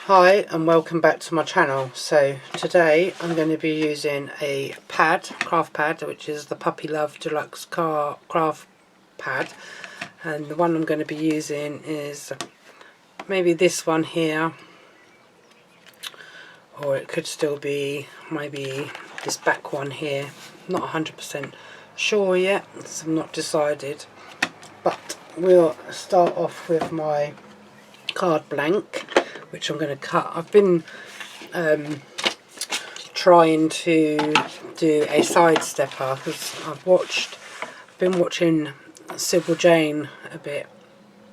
Hi and welcome back to my channel. So today I'm going to be using a craft pad, which is the Puppy Love Deluxe craft pad, and the one I'm going to be using is maybe this one here, or it could still be maybe this back one here. Not 100% sure yet, so I'm not decided, but we'll start off with my card blank, which I'm going to cut. I've been trying to do a side stepper because I've been watching Sybil Jane a bit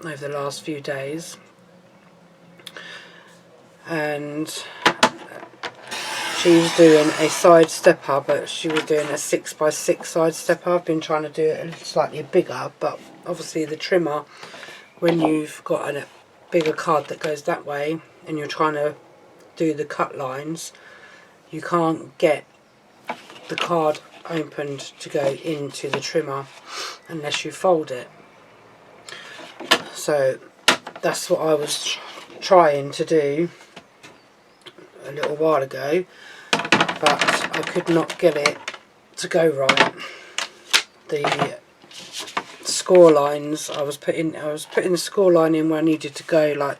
over the last few days, and she was doing a side stepper, but she was doing a 6x6 side stepper. I've been trying to do it slightly bigger, but obviously the trimmer, when you've got a bigger card that goes that way and you're trying to do the cut lines, you can't get the card opened to go into the trimmer unless you fold it. So that's what I was trying to do a little while ago, but I could not get it to go right. The score lines, I was putting the score line in where I needed to go, like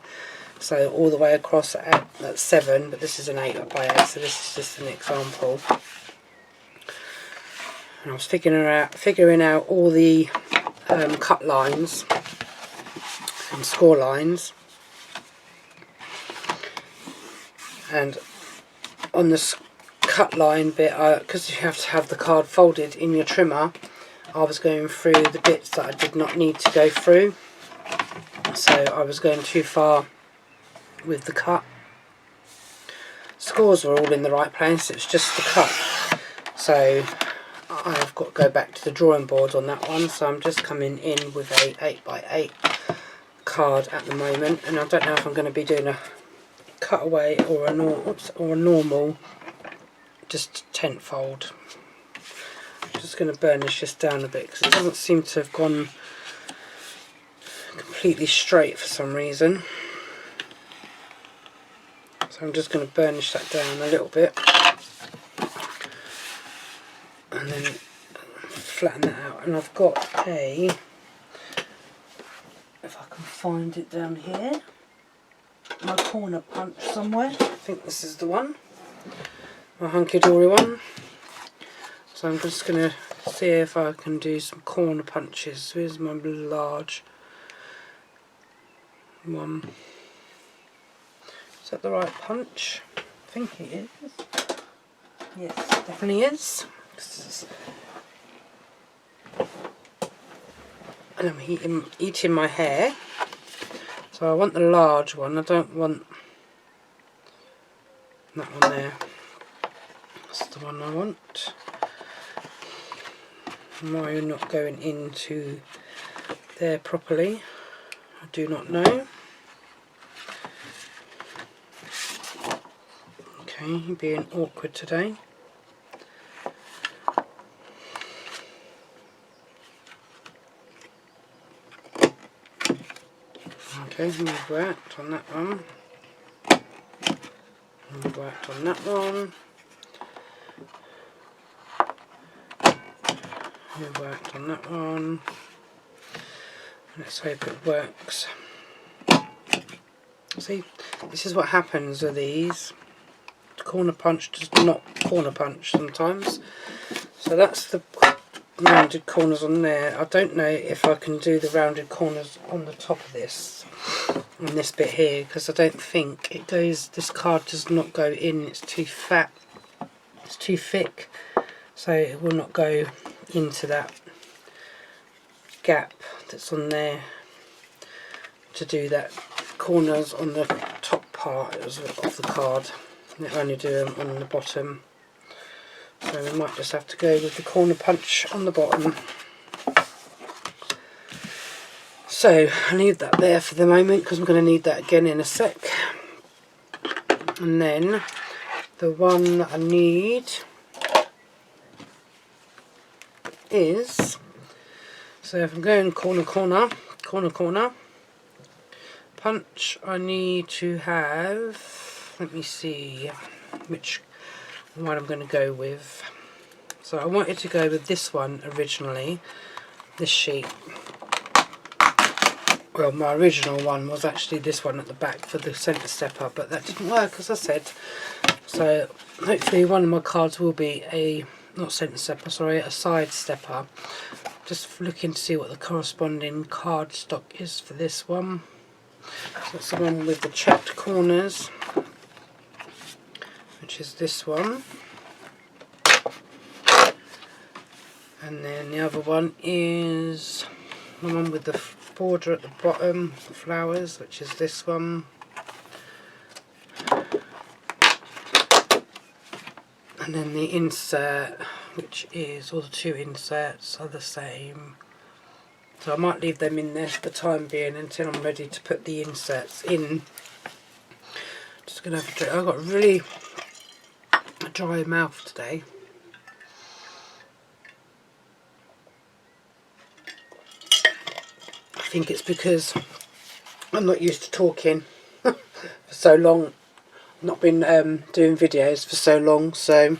so all the way across at 7, but this is an 8x8, so this is just an example. And I was figuring out all the cut lines and score lines, and on the cut line bit, because you have to have the card folded in your trimmer, I was going through the bits that I did not need to go through, so I was going too far with the cut. Scores were all in the right place, it's just the cut. So I've got to go back to the drawing board on that one, so I'm just coming in with a 8x8 card at the moment, and I don't know if I'm going to be doing a cutaway or a normal just tent fold. I'm just going to burnish this down a bit because it doesn't seem to have gone completely straight for some reason. So I'm just going to burnish that down a little bit and then flatten that out. And I've got a, if I can find it down here, my corner punch somewhere. I think this is the one, my Hunkydory one. So I'm just going to see if I can do some corner punches. Here's my large one. Is that the right punch? I think it is. Yes, definitely is. And I'm eating my hair. So I want the large one. I don't want that one there. That's the one I want. Why you're not going into there properly, I do not know. Okay, you're being awkward today. Okay, we've worked on that one. We've worked on that one. We've worked on that one. Let's hope it works. See, this is what happens with these. The corner punch does not corner punch sometimes. So that's the rounded corners on there. I don't know if I can do the rounded corners on the top of this, on this bit here, because I don't think it goes, this card does not go in, it's too fat, it's too thick, so it will not go into that gap that's on there to do that corners on the top part of the card. They only do them on the bottom, so we might just have to go with the corner punch on the bottom. So I leave that there for the moment because I'm going to need that again in a sec. And then the one I need is So if I'm going corner, corner, corner, corner, punch, I need to have, let me see which one I'm going to go with. So I wanted to go with this one originally, this sheet. Well, my original one was actually this one at the back for the centre stepper, but that didn't work, as I said. So hopefully one of my cards will be a, not centre stepper, sorry, a side stepper. Just looking to see what the corresponding card stock is for this one. So that's the one with the checked corners, which is this one. And then the other one is the one with the border at the bottom, flowers, which is this one. And then the insert, which is, all the two inserts are the same. So I might leave them in there for the time being until I'm ready to put the inserts in. Just going to have a drink. I've got really a dry mouth today. I think it's because I'm not used to talking for so long. Not been doing videos for so long, so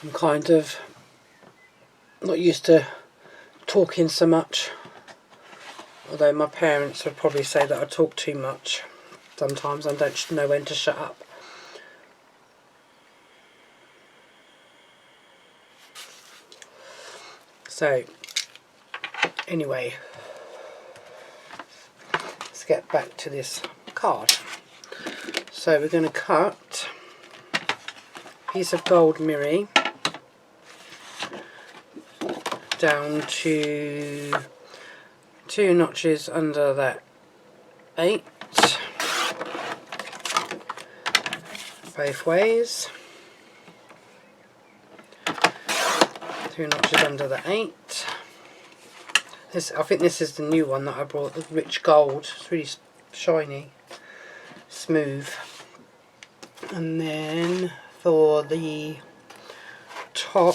I'm kind of not used to talking so much. Although my parents would probably say that I talk too much sometimes and don't know when to shut up. So anyway, let's get back to this card. So we're going to cut a piece of gold mirror down to 2 notches under that 8, both ways, 2 notches under the 8. This, I think this is the new one that I brought, the rich gold. It's really shiny, smooth. And then for the top,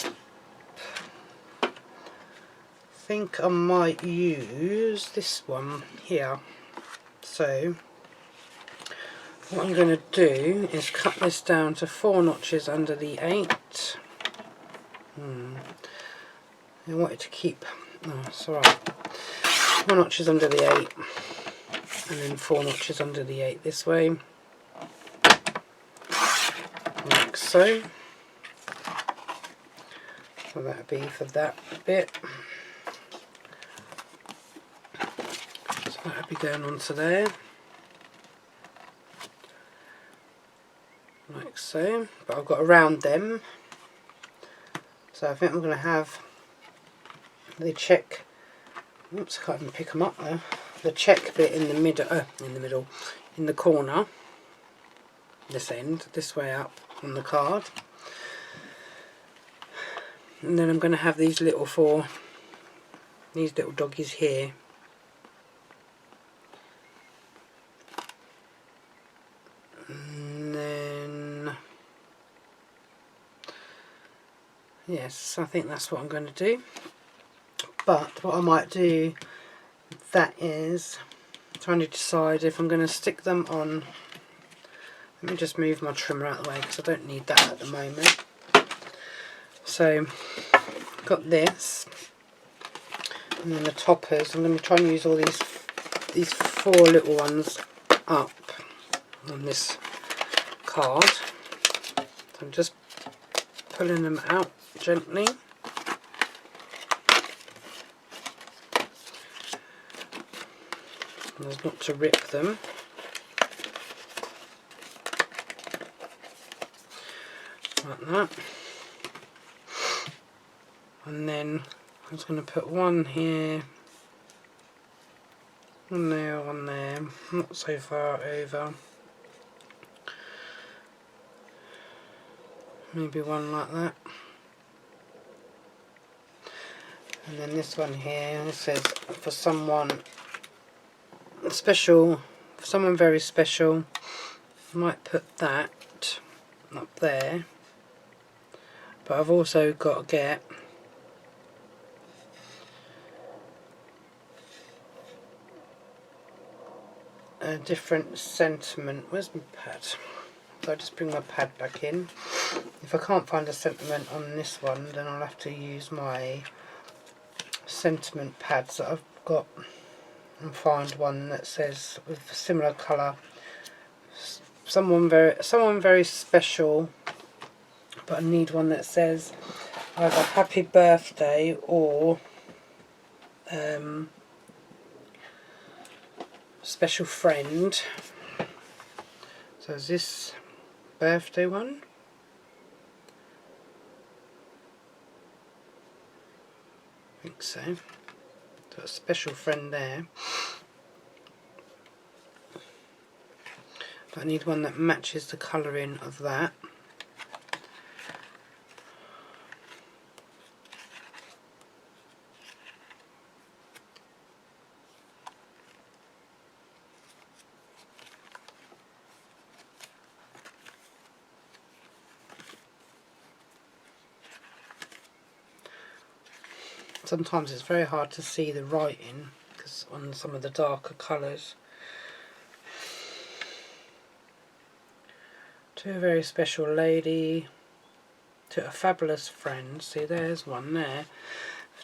I think I might use this one here. So what I'm going to do is cut this down to 4 notches under the 8. I wanted to keep, oh, it's alright, 4 notches under the 8 and then 4 notches under the 8 this way, like so. So that would be for that bit. So that would be going onto there, like so. But I've got around them, so I think I'm going to have the check. Oops, I can't even pick them up there. The check bit in the middle, in the corner, this end, this way up on the card. And then I'm going to have these little these little doggies here. And then, yes, I think that's what I'm going to do. But what I might do, that is trying to decide if I'm going to stick them on. Let me just move my trimmer out of the way because I don't need that at the moment. So got this, and then the toppers. I'm going to try and use all these 4 little ones up on this card. So I'm just pulling them out gently. As not to rip them. Like that. And then I'm just going to put one here, one there, not so far over. Maybe one like that. And then this one here, this says for someone special, for someone very special. I might put that up there. But I've also got to get a different sentiment. Where's my pad? So I just bring my pad back in. If I can't find a sentiment on this one, then I'll have to use my sentiment pads that I've got and find one that says with a similar colour, someone very special, but I need one that says either happy birthday or special friend. So is this birthday one? I think so. So a special friend there. But I need one that matches the colouring of that. Sometimes it's very hard to see the writing because on some of the darker colours. To a very special lady, to a fabulous friend. See, there's one there.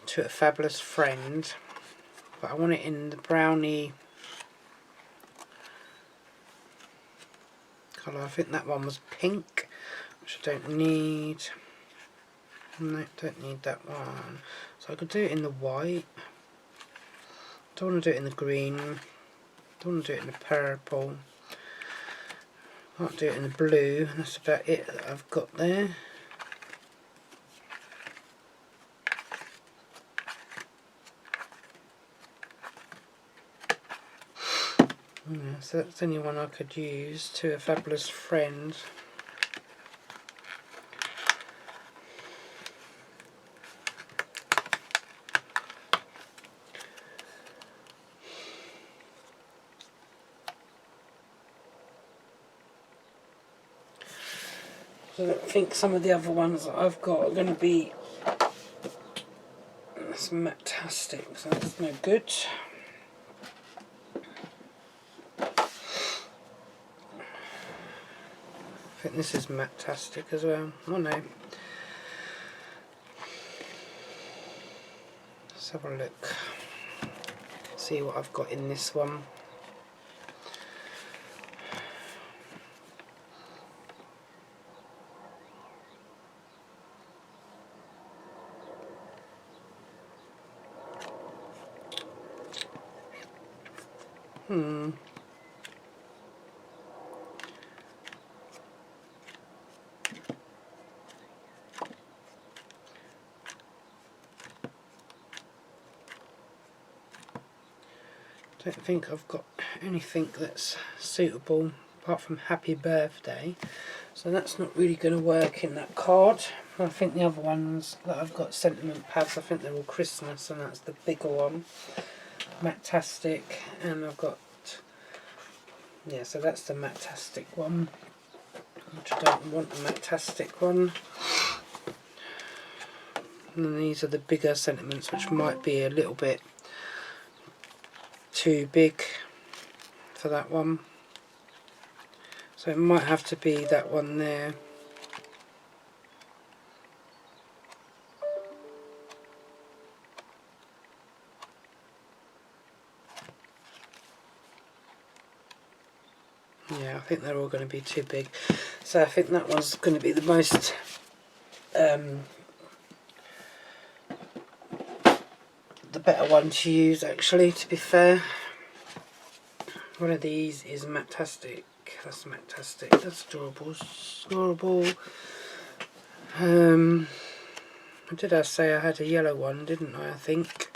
To a fabulous friend, but I want it in the browny colour. I think that one was pink, which I don't need. No, don't need that one. So I could do it in the white. Don't want to do it in the green. Don't want to do it in the purple. Can't do it in the blue. That's about it that I've got there. Yeah, so that's the only one I could use. To a fabulous friend. I don't think some of the other ones that I've got are going to be matastic, so that's no good. I think this is matastic as well. Oh no. Let's have a look. See what I've got in this one. Don't think I've got anything that's suitable apart from happy birthday, so that's not really going to work in that card. I think the other ones that I've got sentiment pads, I think they're all Christmas, and that's the bigger one, Matastic, and I've got, yeah, so that's the Matastic one, which I don't want the Matastic one. And then these are the bigger sentiments, which might be a little bit too big for that one, so it might have to be that one there. Yeah, I think they're all going to be too big, so I think that one's going to be the most the better one to use, actually, to be fair. One of these is Matastic. That's Matastic. That's adorable. Adorable. Did I say I had a yellow one, didn't I think?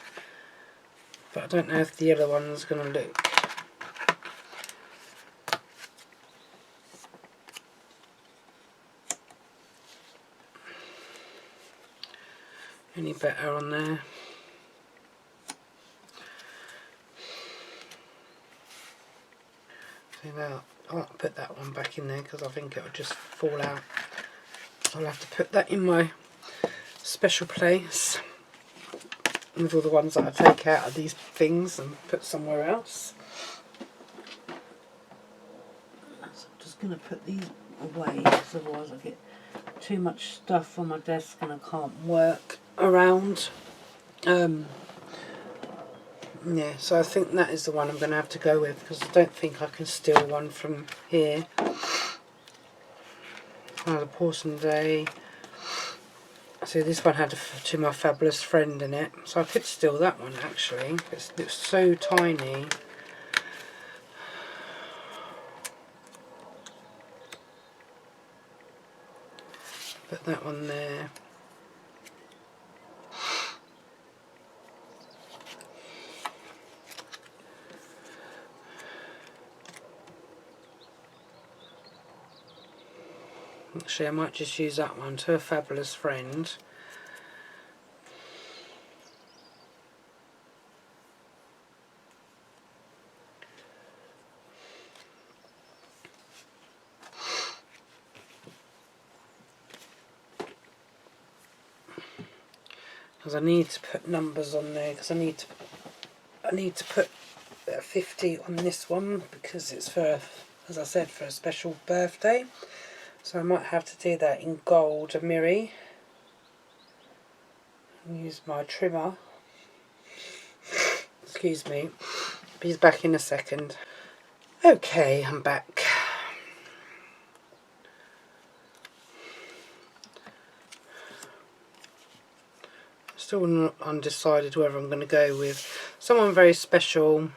But I don't know if the yellow one's going to look any better on there. So now I'll put that one back in there because I think it'll just fall out. So I'll have to put that in my special place with all the ones that I take out of these things and put somewhere else. going to put these away because otherwise I get too much stuff on my desk and I can't work around. Yeah, so I think that is the one I'm going to have to go with because I don't think I can steal one from here. Another Porcelain Day. So this one had To My Fabulous Friend in it, so I could steal that one actually. It's so tiny. Put that one there. Actually, I might just use that one, To a Fabulous Friend. Because I need to put numbers on there, because I need to put 50 on this one because it's for, as I said, for a special birthday. So I might have to do that in gold, a mirror. Use my trimmer. Excuse me. Be back in a second. Okay, I'm back. Still not undecided whether I'm going to go with someone very special.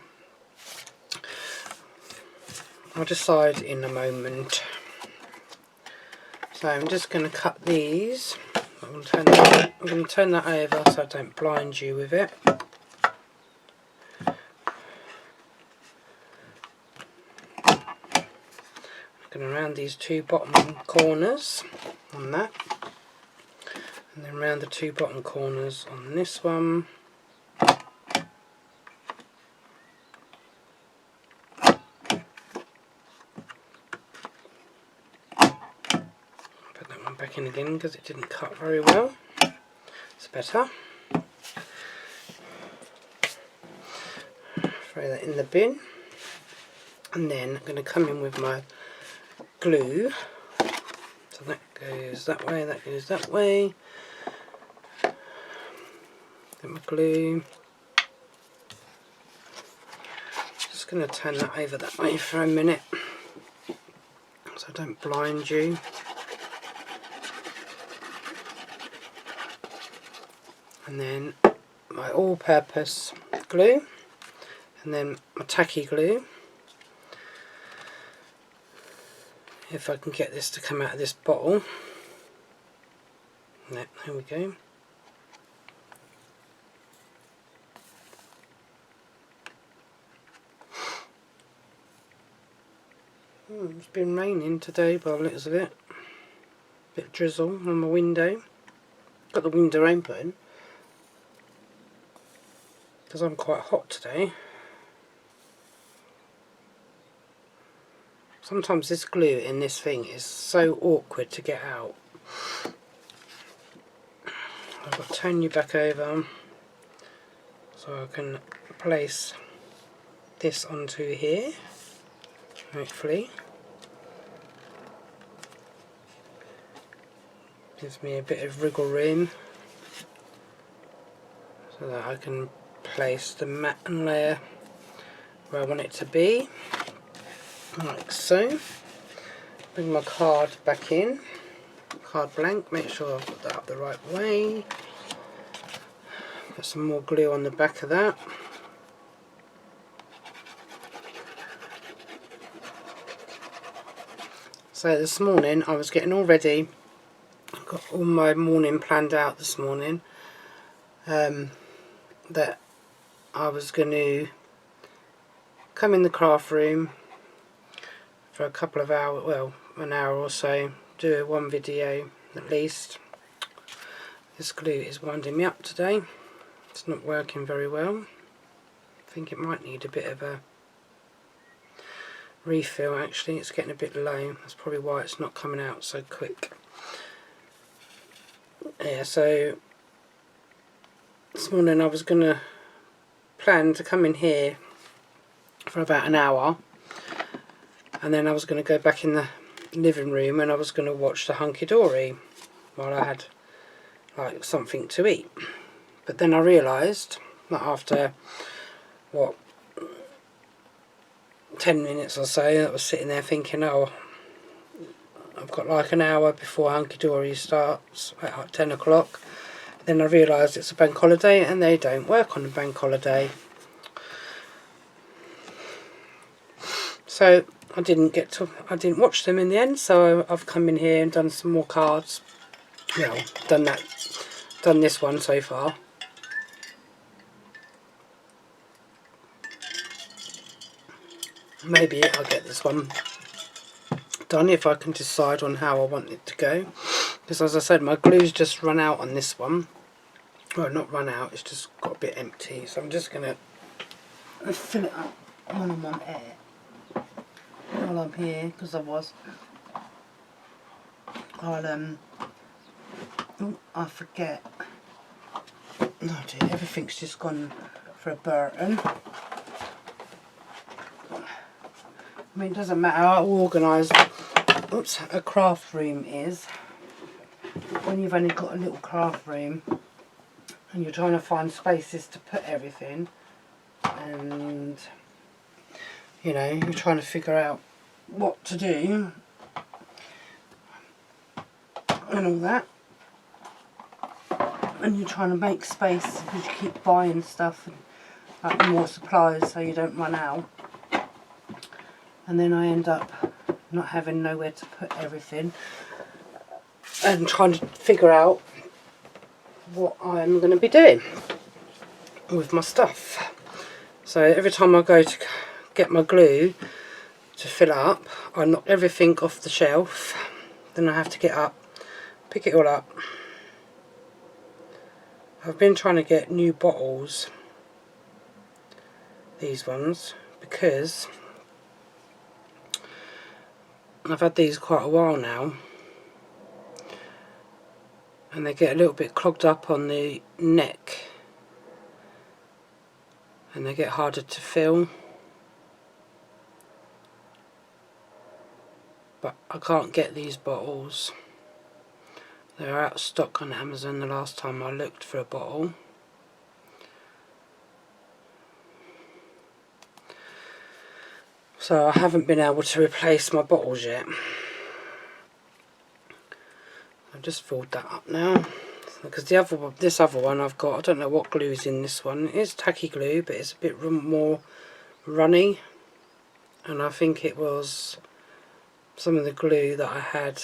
I'll decide in a moment. So I'm just going to cut these. I'm going to turn that over so I don't blind you with it. I'm going to round these two bottom corners on that, and then round the two bottom corners on this one. Put that one back in again because it didn't cut very well. It's better. Throw that in the bin, and then I'm going to come in with my glue. So that goes that way, that goes that way. Get my glue. Just going to turn that over that way for a minute so I don't blind you. And then my all-purpose glue, and then my tacky glue. If I can get this to come out of this bottle. There we go. It's been raining today by the looks of it. Bit of drizzle on my window. Got the window open because I'm quite hot today. Sometimes this glue in this thing is so awkward to get out. I've got to turn you back over so I can place this onto here, hopefully. Gives me a bit of wriggle room so that I can place the matte layer where I want it to be, like so. Bring my card back in, card blank, make sure I've got that up the right way. Put some more glue on the back of that. So this morning I was getting all ready. I've got all my morning planned out this morning. That I was going to come in the craft room for a couple of hours, well, an hour or so, do one video at least. This glue is winding me up today. It's not working very well. I think it might need a bit of a refill actually. It's getting a bit low. That's probably why it's not coming out so quick. Yeah, so this morning I was going to plan to come in here for about an hour, and then I was going to go back in the living room and I was going to watch the Hunkydory while I had like something to eat. But then I realised that after, what, 10 minutes or so, I was sitting there thinking, oh, I've got like an hour before Hunkydory starts at like 10 o'clock. Then I realised it's a bank holiday and they don't work on a bank holiday. So I didn't watch them in the end, so I've come in here and done some more cards. Well, done this one so far. Maybe I'll get this one done if I can decide on how I want it to go. Because as I said, my glue's just run out on this one. Well, not run out, it's just got a bit empty. So I'm just going to fill it up when I'm on air. While I'm here, because I forget. Oh dear, everything's just gone for a burden. I mean, it doesn't matter how organised a craft room is. When you've only got a little craft room and you're trying to find spaces to put everything, and you know, you're trying to figure out what to do and all that, and you're trying to make space because you keep buying stuff and like more supplies so you don't run out, and then I end up not having nowhere to put everything and trying to figure out what I'm going to be doing with my stuff. So every time I go to get my glue to fill up, I knock everything off the shelf, then I have to get up, pick it all up. I've been trying to get new bottles, these ones, because I've had these quite a while now and they get a little bit clogged up on the neck and they get harder to fill. But I can't get these bottles. They're out of stock on Amazon the last time I looked for a bottle. So I haven't been able to replace my bottles yet. I've just filled that up now. Because this other one I've got, I don't know what glue is in this one. It is tacky glue, but it's a bit more runny. And I think it was some of the glue that I had.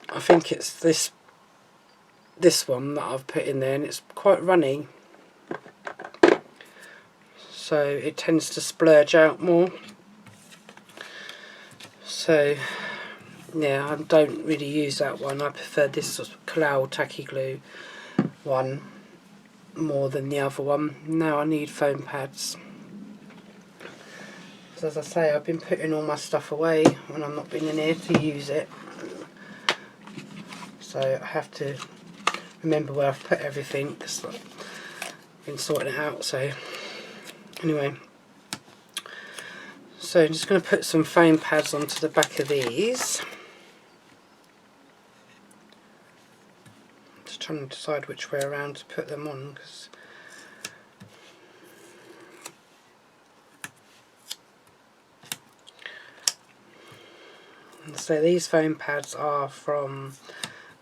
I think it's this one that I've put in there, and it's quite runny, so it tends to splurge out more. So yeah, I don't really use that one. I prefer this sort of cloud tacky glue one more than the other one. Now I need foam pads. So as I say, I've been putting all my stuff away when I'm not being in here to use it. So I have to remember where I've put everything, because I've been sorting it out. So anyway, so I'm just going to put some foam pads onto the back of these. Just trying to decide which way around to put them on, because so these foam pads are from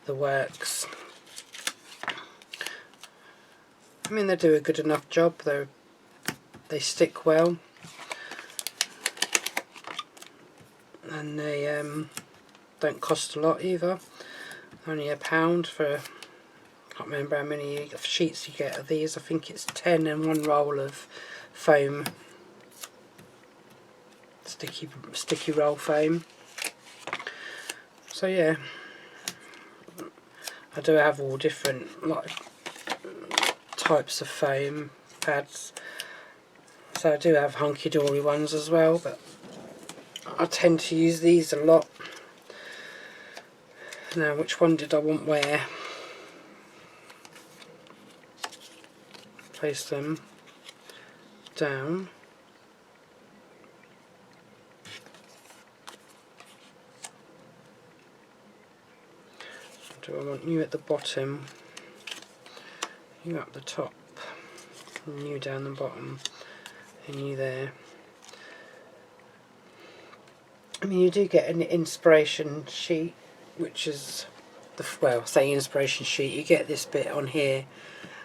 the Works. I mean, they do a good enough job. They stick well, and they don't cost a lot either. Only £1 for, I can't remember how many sheets you get of these. I think it's 10 and one roll of foam, sticky roll foam. So yeah, I do have all different like types of foam pads. So I do have Hunkydory ones as well, but I tend to use these a lot. Now, which one did I want where? Place them down. Do I want you at the bottom, you up the top, and you down the bottom, and you there? I mean, you do get an inspiration sheet, which is well, say inspiration sheet, you get this bit on here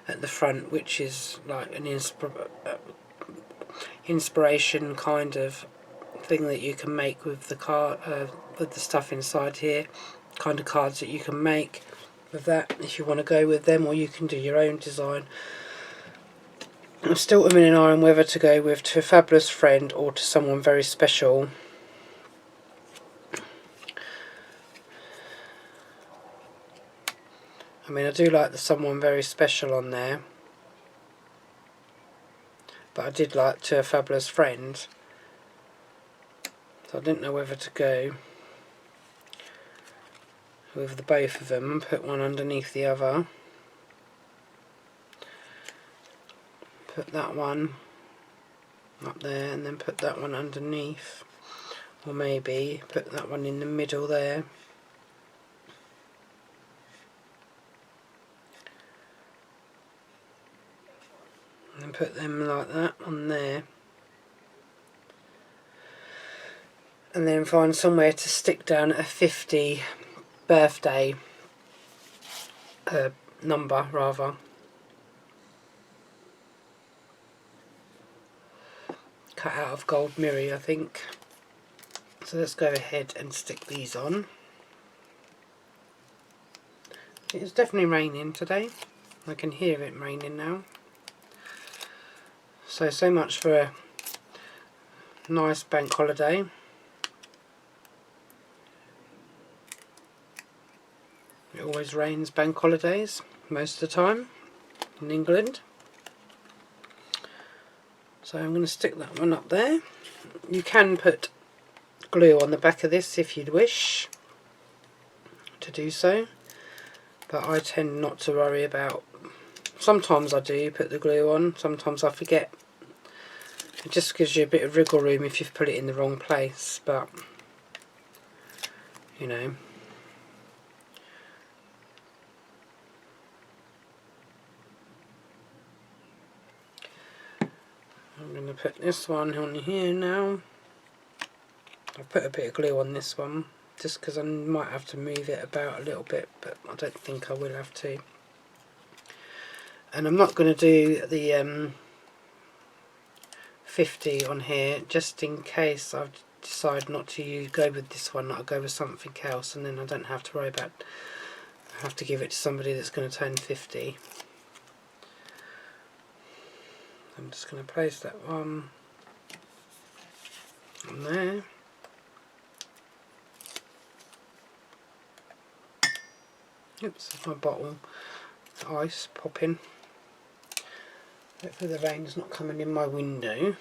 at the front, which is like an inspiration kind of thing that you can make with the card, with the stuff inside here, kind of cards that you can make with that if you want to go with them, or you can do your own design. I'm still umming and ahhing whether to go with To a Fabulous Friend or To Someone Very Special. I mean, I do like the Someone Very Special on there, but I did like To a Fabulous Friend, so I didn't know whether to go with the both of them and put one underneath the other. Put that one up there and then put that one underneath, or maybe put that one in the middle there. And put them like that on there, and then find somewhere to stick down a 50 birthday number rather. Cut out of gold mirror, I think. So let's go ahead and stick these on. It's definitely raining today. I can hear it raining now. So much for a nice bank holiday. It always rains bank holidays most of the time in England. So I'm going to stick that one up there. You can put glue on the back of this if you'd wish to do so, but I tend not to worry about. Sometimes I do put the glue on, sometimes I forget. It just gives you a bit of wriggle room if you've put it in the wrong place, but you know. I'm going to put this one on here now. I've put a bit of glue on this one just because I might have to move it about a little bit, but I don't think I will have to. And I'm not going to do the 50 on here, just in case I decide not to go with this one, I'll go with something else, and then I don't have to worry about, I have to give it to somebody that's going to turn 50. I'm just going to place that one on there. Oops, my bottle of ice popping. Hopefully the rain's not coming in my window.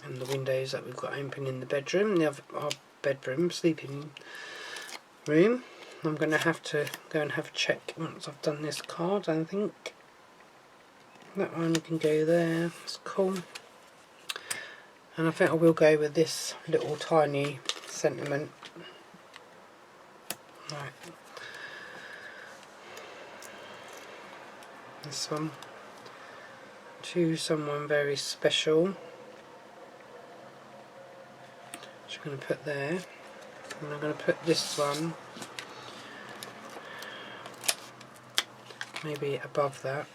And the windows that we've got open in the bedroom, our bedroom, sleeping room. I'm going to have to go and have a check once I've done this card, I think. That one can go there, that's cool. And I think I will go with this little tiny sentiment. Right. This one. To Someone Very Special. Which I'm going to put there. And I'm going to put this one maybe above that.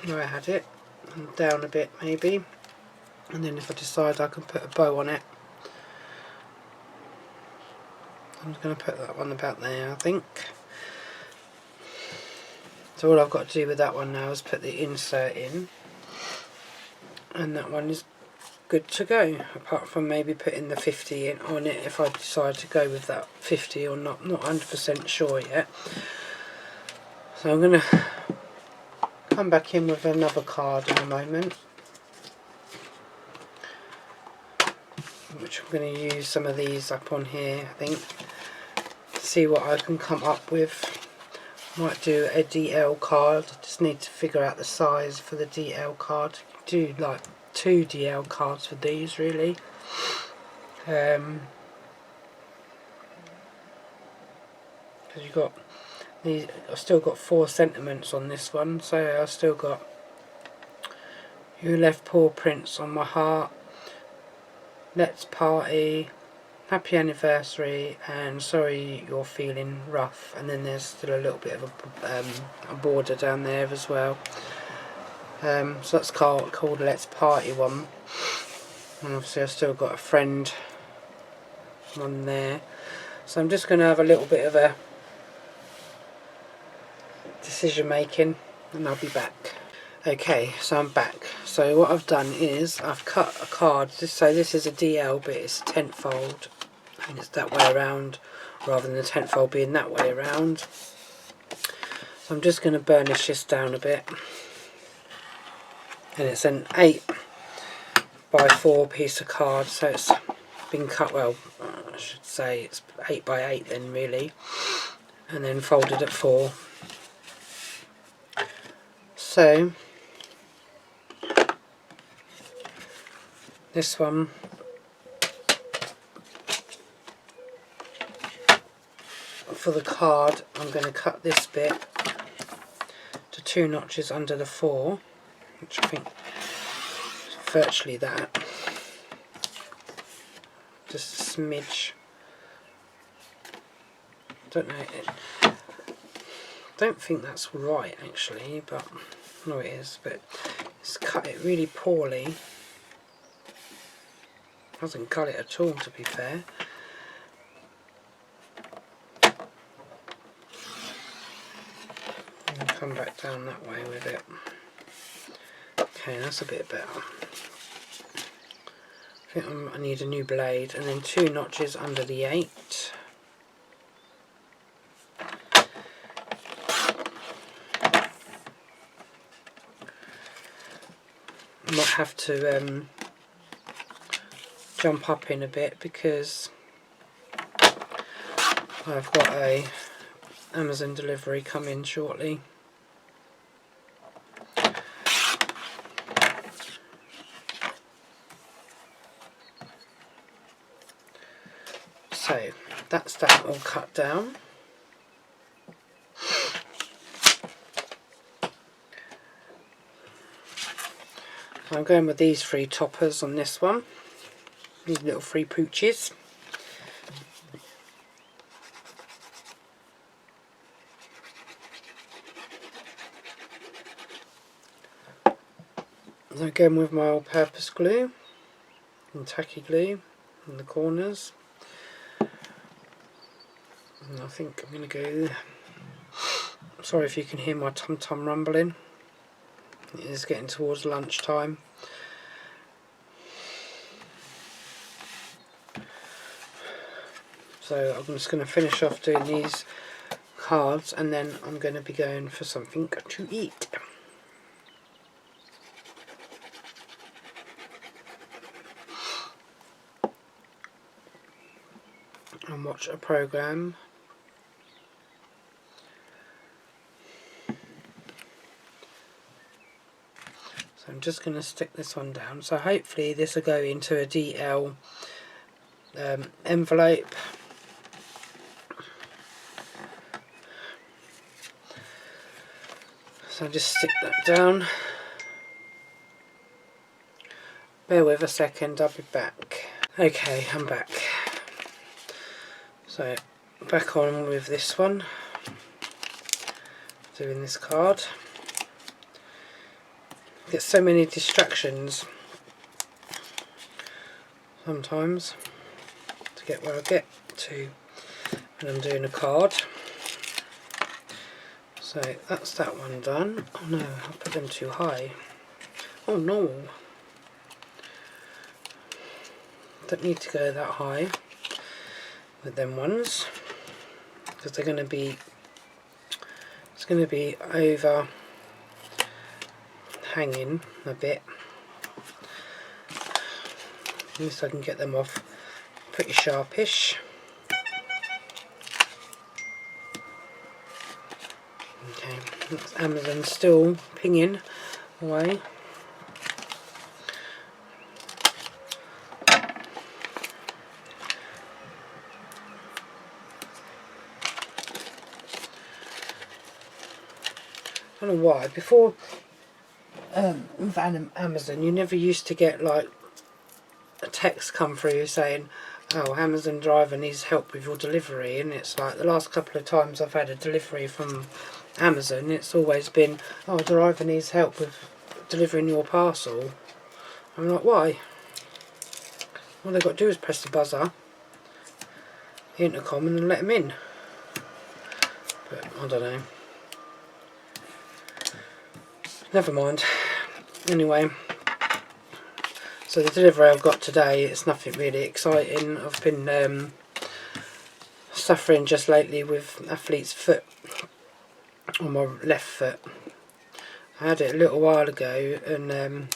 Where I had it. And down a bit maybe. And then if I decide I can put a bow on it, I'm just going to put that one about there, I think. So all I've got to do with that one now is put the insert in, and that one is good to go, apart from maybe putting the 50 in on it if I decide to go with that 50 or not 100% sure yet. So I'm going to come back in with another card in a moment, which I'm going to use some of these up on here, I think, see what I can come up with. Might do a DL card, I just need to figure out the size for the DL card. Do like 2 DL cards for these really. because you've got these. I've still got 4 sentiments on this one, so I've still got you left paw prints on my heart, let's party, happy anniversary, and sorry you're feeling rough. And then there's still a little bit of a border down there as well. So that's called Let's Party one. And obviously I've still got a friend one there. So I'm just going to have a little bit of a decision making and I'll be back. Okay, so I'm back. So what I've done is I've cut a card. So this is a DL, but it's a 10th fold. And it's that way around rather than the 10th fold being that way around. So I'm just going to burnish this down a bit. And it's an 8x4 piece of card, so it's been cut, well, I should say it's 8x8 then really, and then folded at 4. So this one for the card, I'm going to cut this bit to 2 notches under the 4, which I think is virtually that, just a smidge. Don't think that's right actually, but no, it is. But it's cut it really poorly. Hasn't cut it at all, to be fair. And come back down that way with it. Okay, that's a bit better. I think I need a new blade, and then 2 notches under the 8. I might have to jump up in a bit because I've got a Amazon delivery coming shortly. So that's that all cut down. I'm going with these 3 toppers on this one, these little 3 pooches. And again with my all-purpose glue and tacky glue in the corners. And I think I'm going to go, sorry if you can hear my tum-tum rumbling. It is getting towards lunchtime. So I'm just going to finish off doing these cards and then I'm going to be going for something to eat. And watch a programme. So I'm just going to stick this one down. So hopefully this will go into a DL envelope. So I'll just stick that down. Bear with a second, I'll be back. Okay, I'm back. So back on with this one. Doing this card. Get so many distractions sometimes to get where I get to when I'm doing a card. So that's that one done. Oh no, I put them too high. Oh no. Don't need to go that high with them ones because they're going to be, it's going to be over hanging a bit. At least I can get them off pretty sharpish. Okay, that's Amazon still pinging away. I don't know why. Before with Amazon, you never used to get like a text come through saying, "Oh, Amazon driver needs help with your delivery," and it's like the last couple of times I've had a delivery from Amazon, it's always been, "Oh, driver needs help with delivering your parcel." I'm like, why? All they've got to do is press the buzzer, the intercom, and then let them in. But I don't know. Never mind. Anyway, so the delivery I've got today, it's nothing really exciting. I've been suffering just lately with athlete's foot on my left foot. I had it a little while ago, and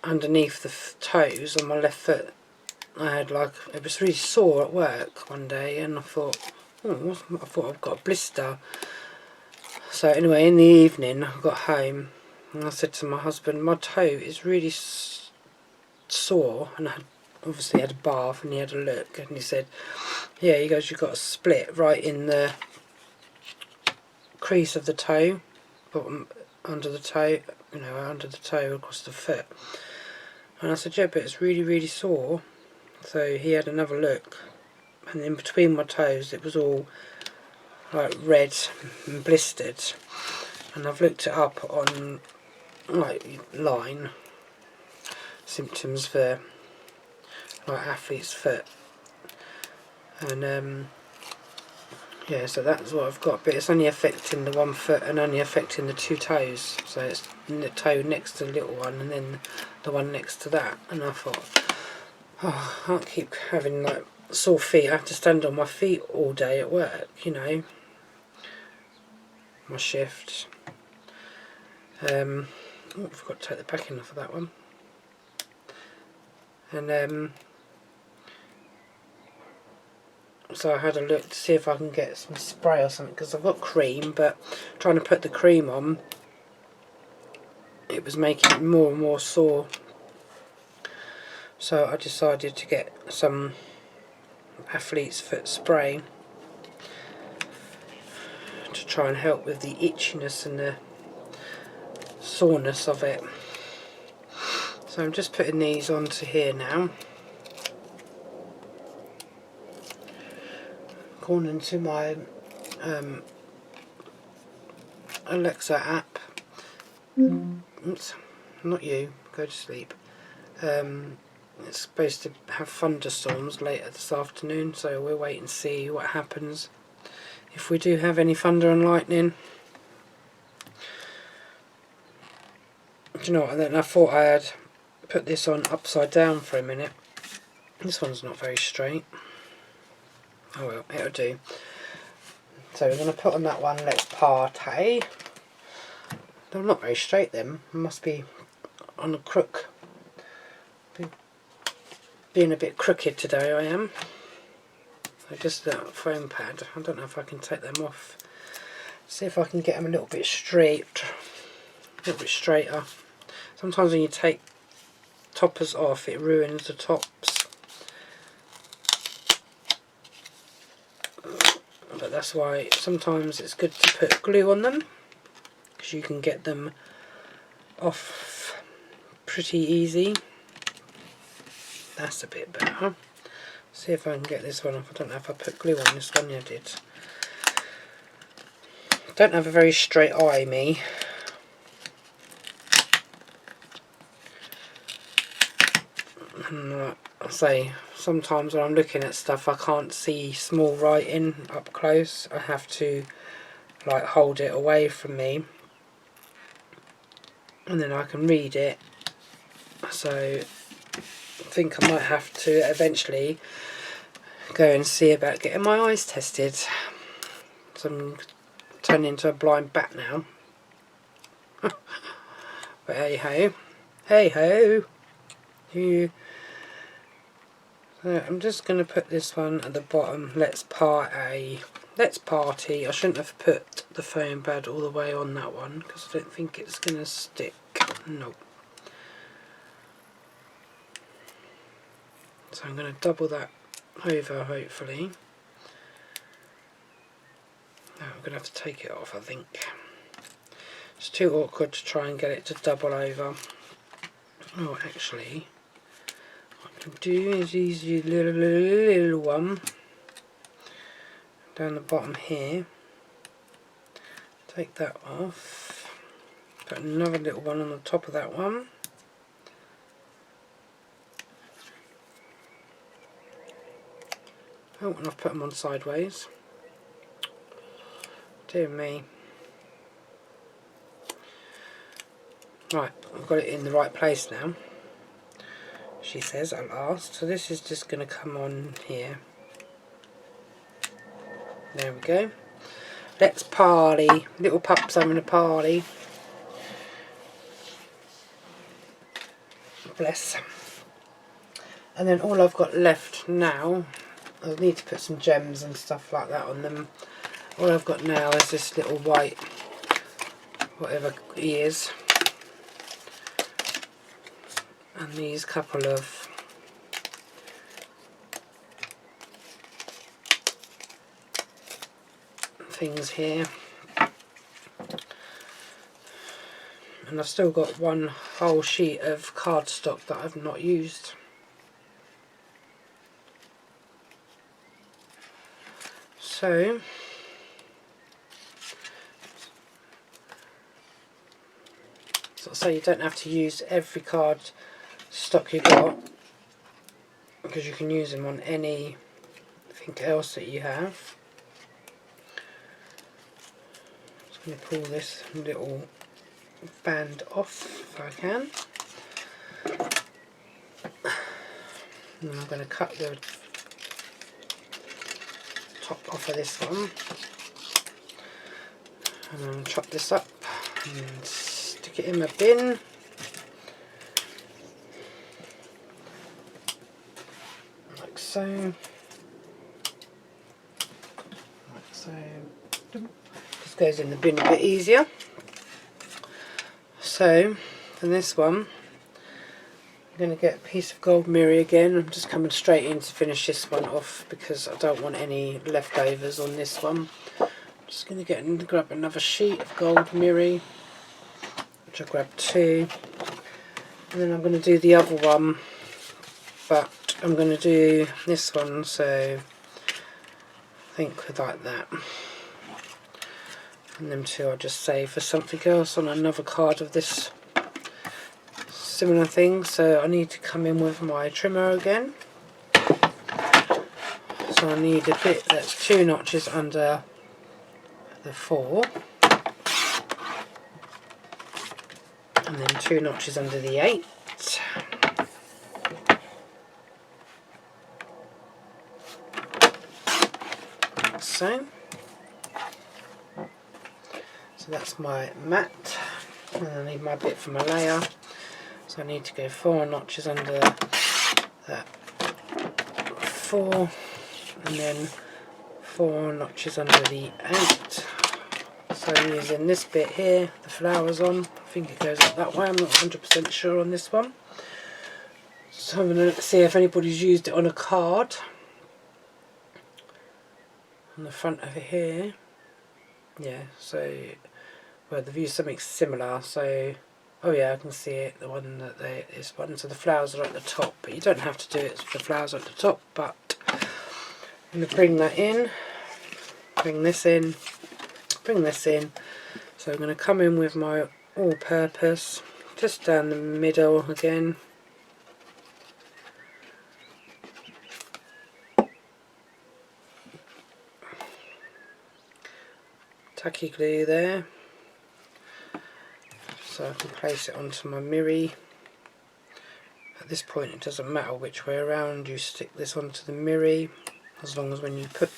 underneath the toes on my left foot, I had like, it was really sore at work one day, and I thought, oh, I thought I've got a blister. So anyway, in the evening I got home and I said to my husband, my toe is really sore, and I obviously had a bath and he had a look and he said, yeah, he goes, you've got a split right in the crease of the toe, bottom under the toe, you know, under the toe across the foot. And I said, yeah, but it's really, really sore. So he had another look, and in between my toes it was all like red and blistered, and I've looked it up on like line symptoms for like athlete's foot, and yeah, so that's what I've got, but it's only affecting the one foot and only affecting the two toes, so it's the toe next to the little one and then the one next to that. And I thought, oh, I can't keep having like sore feet. I have to stand on my feet all day at work, you know, my shift. Oh, I forgot to take the backing off of that one. And so I had a look to see if I can get some spray or something, because I've got cream, but trying to put the cream on, it was making it more and more sore. So I decided to get some athlete's foot spray to try and help with the itchiness and the soreness of it. So I'm just putting these onto here now, according to my Alexa app. Oops, not you, go to sleep. It's supposed to have thunderstorms later this afternoon, so we'll wait and see what happens if we do have any thunder and lightning. Do you know what, and then I thought I had put this on upside down for a minute. This one's not very straight. Oh well, it'll do. So we're going to put on that one, let's party. They're not very straight then, must be on a crook. Being a bit crooked today I am. So just that foam pad, I don't know if I can take them off. See if I can get them a little bit straight, a little bit straighter. Sometimes when you take toppers off it ruins the tops. But that's why sometimes it's good to put glue on them, because you can get them off pretty easy. That's a bit better. See if I can get this one off. I don't know if I put glue on this one. Yeah, I did. Don't have a very straight eye, me. And like I say, sometimes when I'm looking at stuff I can't see small writing up close. I have to like hold it away from me, and then I can read it. So I think I might have to eventually go and see about getting my eyes tested. So I'm turning into a blind bat now. But hey ho. Hey ho. So I'm just going to put this one at the bottom. Let's party. I shouldn't have put the foam pad all the way on that one, because I don't think it's going to stick. Nope. So I'm going to double that over, hopefully. I'm going to have to take it off, I think. It's too awkward to try and get it to double over. Oh, actually, what I can do is use the little one down the bottom here. Take that off. Put another little one on the top of that one. Oh, and I've put them on sideways. Dear me. Right, I've got it in the right place now, she says at last. So this is just going to come on here. There we go. Let's party. Little pup's having a party. Bless. And then all I've got left now, I need to put some gems and stuff like that on them. All I've got now is this little white, whatever he is, and these couple of things here. And I've still got one whole sheet of cardstock that I've not used. So you don't have to use every card stock you got, because you can use them on anything else that you have. I'm just going to pull this little band off if I can. And I'm going to cut the top off of this one. And I'm going to chop this up and stick it in my bin. Like so. Like so. Just goes in the bin a bit easier. So, for this one, I'm going to get a piece of gold mirror again. I'm just coming straight in to finish this one off because I don't want any leftovers on this one. I'm just going to get and grab another sheet of gold mirror, which I grabbed 2. And then I'm going to do the other one, but I'm going to do this one, so I think like that. And them 2 I'll just save for something else on another card of this similar thing. So I need to come in with my trimmer again. So I need a bit that's 2 notches under the 4. And then 2 notches under the 8. So that's my mat, and I need my bit for my layer. So I need to go 4 notches under that 4, and then 4 notches under the 8. So I'm using this bit here, the flowers on. I think it goes up that way, I'm not 100% sure on this one. So I'm going to see if anybody's used it on a card. On the front over here. Yeah, so well, they've used something similar, so oh yeah, I can see it, the one that this one, so the flowers are at the top, but you don't have to do it with the flowers at the top. But I'm going to bring that in, bring this in, bring this in. So I'm going to come in with my all-purpose just down the middle again. Tacky glue there, so I can place it onto my mirror. At this point it doesn't matter which way around you stick this onto the mirror, as long as when you put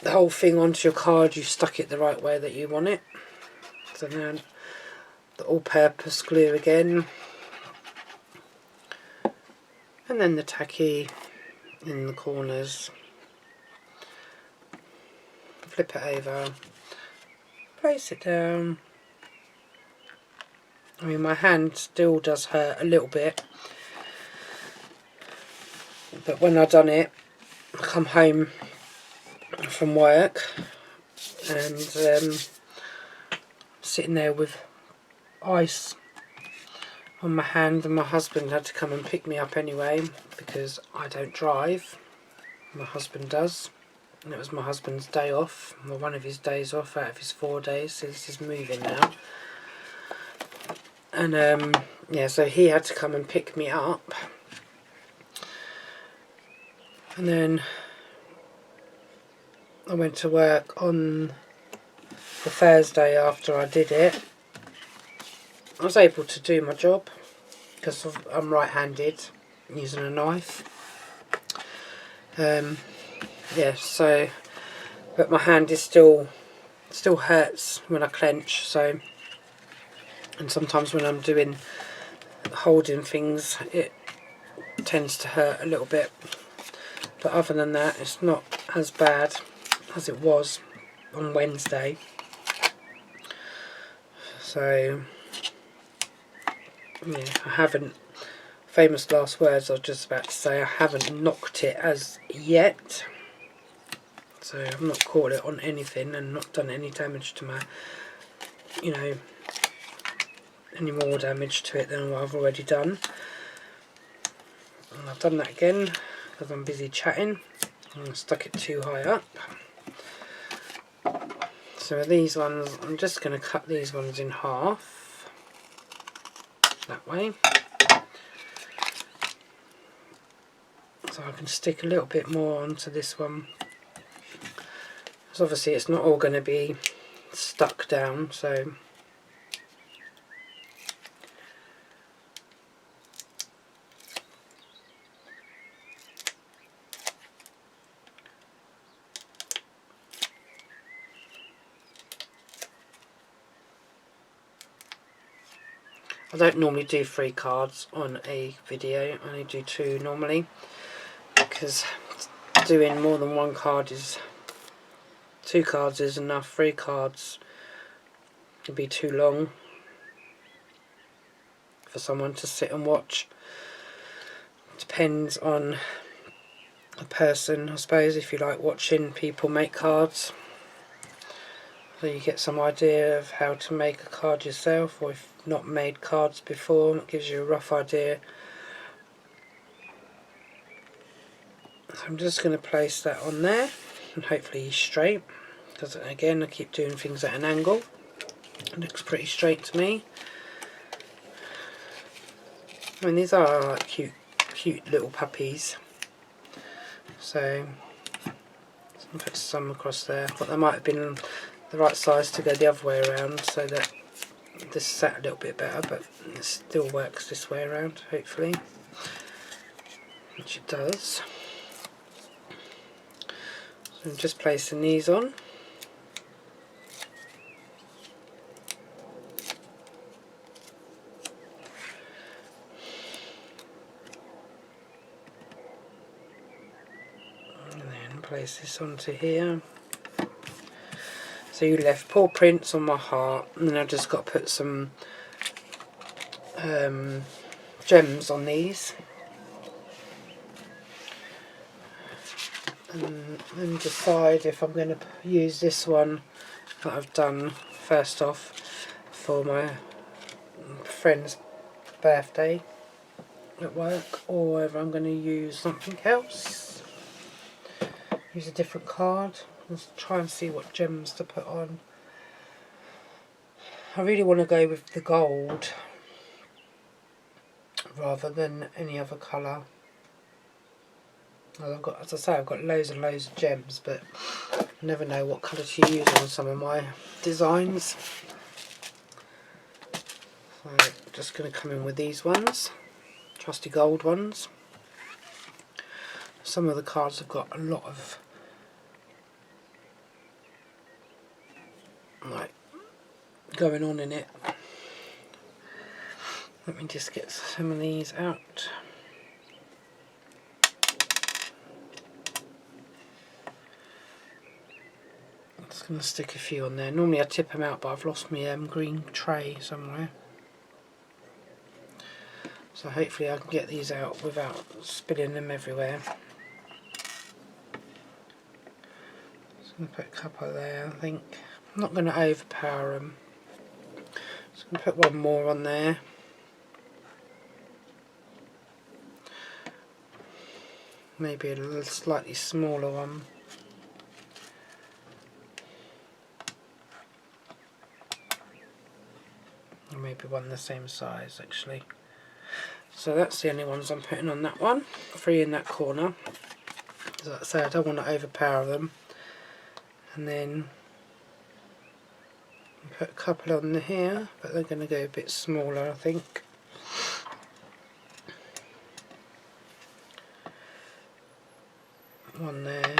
the whole thing onto your card you stuck it the right way that you want it. So now the all-purpose glue again, and then the tacky in the corners. Flip it over, place it down. I mean, my hand still does hurt a little bit, but when I've done it, I come home from work, and sitting there with ice on my hand, and my husband had to come and pick me up anyway because I don't drive, my husband does, and it was my husband's day off, or one of his days off out of his 4 days since he's moving now. And yeah, so he had to come and pick me up, and then I went to work on the Thursday after I did it. I was able to do my job because I'm right-handed, using a knife. Yeah, so, but my hand is still hurts when I clench. So, and sometimes when I'm holding things, it tends to hurt a little bit. But other than that, it's not as bad as it was on Wednesday. So yeah, I haven't, famous last words, I was just about to say, I haven't knocked it as yet. So I've not caught it on anything and not done any damage to my, you know, any more damage to it than what I've already done. And I've done that again because I'm busy chatting and I stuck it too high up. So these ones, I'm just going to cut these ones in half, that way. So I can stick a little bit more onto this one. Because obviously it's not all going to be stuck down, so I don't normally do 3 cards on a video, I only do 2 normally, because doing more than 1 card is, 2 cards is enough, 3 cards would be too long for someone to sit and watch. Depends on the person, I suppose, if you like watching people make cards. So you get some idea of how to make a card yourself, or if you've not made cards before, it gives you a rough idea. So I'm just going to place that on there, and hopefully he's straight, because again I keep doing things at an angle. It looks pretty straight to me. I mean, these are like cute little puppies. So I'll put some across there. I thought they might have been the right size to go the other way around, so that this sat a little bit better, but it still works this way around, hopefully, which it does. So I'm just placing these on. And then place this onto here. So you left paw prints on my heart, and then I've just got to put some gems on these, and then decide if I'm going to use this one that I've done first off for my friend's birthday at work, or whether I'm going to use something else, use a different card. Let's try and see what gems to put on. I really want to go with the gold rather than any other colour. Well, as I say, I've got loads and loads of gems, but I never know what colour to use on some of my designs. So I'm just going to come in with these ones, trusty gold ones. Some of the cards have got a lot of like going on in it. Let me just get some of these out. I'm just going to stick a few on there. Normally I tip them out, but I've lost my green tray somewhere. So hopefully I can get these out without spilling them everywhere. So going to put a couple there, I think. I'm not going to overpower them. Just going to put one more on there. Maybe a little slightly smaller one. Or maybe one the same size actually. So that's the only ones I'm putting on that one. 3 in that corner. As I say, I don't want to overpower them. And then put a couple on here, but they're going to go a bit smaller, I think. One there.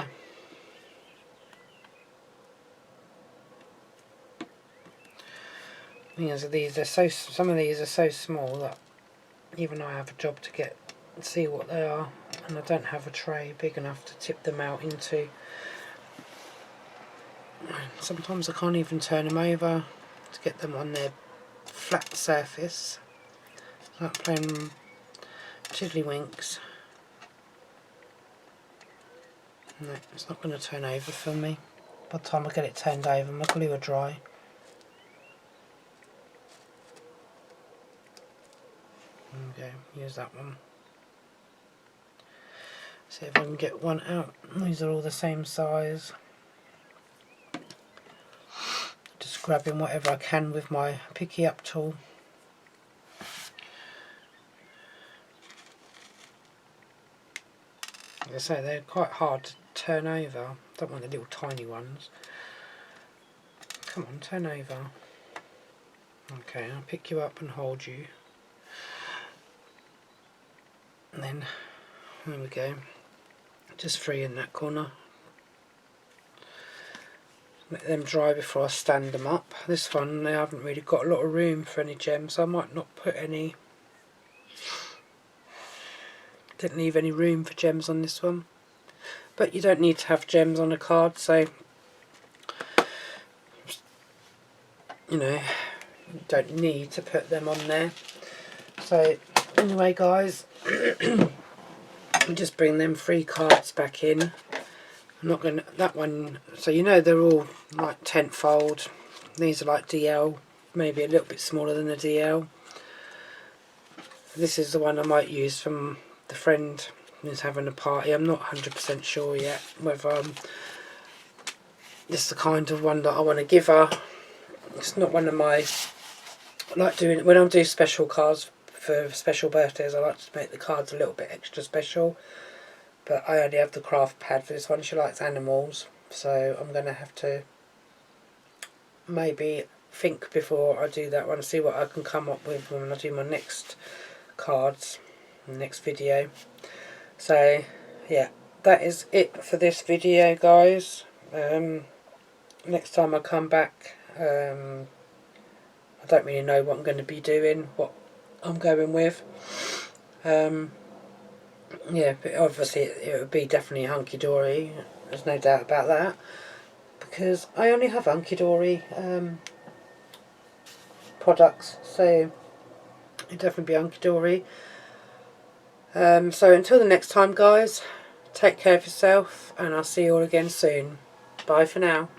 Thing is, some of these are so small that even I have a job to see what they are, and I don't have a tray big enough to tip them out into. Sometimes I can't even turn them over to get them on their flat surface. It's like playing tiddlywinks. No, it's not going to turn over for me. By the time I get it turned over, my glue will dry. There we go, use that one. See if I can get one out. These are all the same size. Just grabbing whatever I can with my picky up tool. Like I say, they're quite hard to turn over. Don't want the little tiny ones. Come on, turn over. Okay, I'll pick you up and hold you. And then, there we go. Just 3 in that corner. Let them dry before I stand them up. This one, they haven't really got a lot of room for any gems, so I might not put any. Didn't leave any room for gems on this one. But you don't need to have gems on a card, so you know, you don't need to put them on there. So anyway guys, we just bring them 3 cards back in. I'm not going to, that one, so you know they're all like 10-fold. These are like DL, maybe a little bit smaller than the DL. This is the one I might use from the friend who's having a party. I'm not 100% sure yet whether this is the kind of one that I want to give her. It's not one of my, I like doing, when I do special cards for special birthdays, I like to make the cards a little bit extra special. But I only have the craft pad for this one. She likes animals, so I'm going to have to maybe think before I do that one, see what I can come up with when I do my next cards, next video. So yeah, that is it for this video guys. Next time I come back, I don't really know what I'm going to be doing, what I'm going with. Yeah, but obviously it would be definitely Hunkydory, there's no doubt about that, because I only have Hunkydory products, so it'd definitely be Hunkydory. So until the next time guys, take care of yourself, and I'll see you all again soon. Bye for now.